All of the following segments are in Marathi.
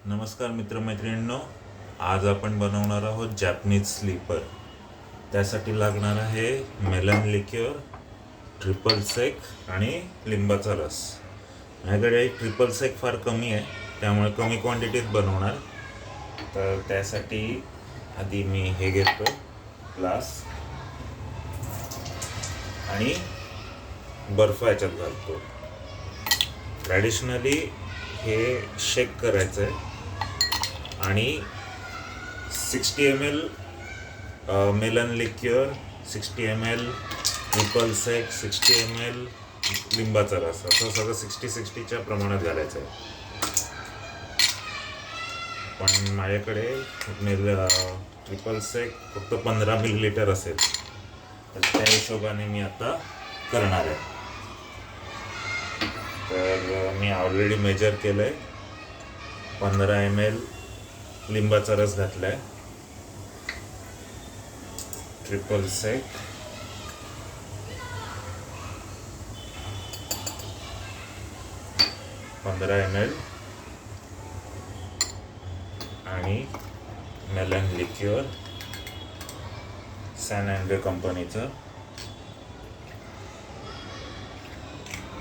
नमस्कार मित्रमैत्रिणींनो, आज आपण बनवणार आहोत जॅपनीज स्लीपर. त्यासाठी लागणार आहे मेलन लिक्युअर, ट्रिपल सेक आणि लिंबाचा रस. माझ्याकडे ट्रिपल सेक फार कमी आहे, त्यामुळे कमी क्वांटिटीत बनवणार. तर त्यासाठी आधी मी हे घेतो ग्लास आणि बर्फ याच्यात घालतो. ट्रॅडिशनली हे शेक करायचं आहे आणि 60 ml melon लिक्युअर, 60 ml triple sec, 60 ml लिंबाचा रस, असं सगळं 60-60च्या प्रमाणात घालायचं आहे. पण माझ्याकडे ट्रिपल सेक फक्त 15 ml असेल, तर त्या हिशोबाने मी आता करणार आहे. तर मी ऑलरेडी मेजर केलं आहे. 15 ml लिंबाचा रस घातला आहे, ट्रिपल सेक, ml आणि मेलन लिक्युअर सॅन अँड्रे कंपनीचं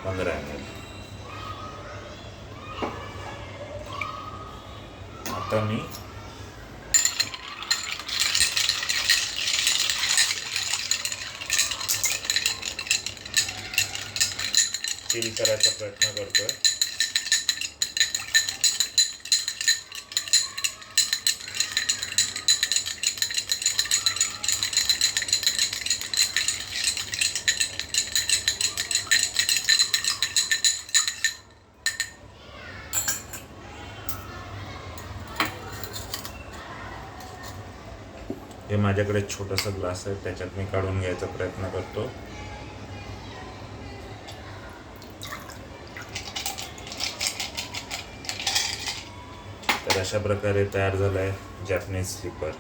15 ml. आता मी सील करायचा प्रयत्न करतोय. हे माझ्याकडे छोटासा ग्लास आहे, त्याच्यात मी काढून घ्यायचा प्रयत्न करतो. तर अशा प्रकारे तयार झालं आहे जॅपनीज स्लीपर.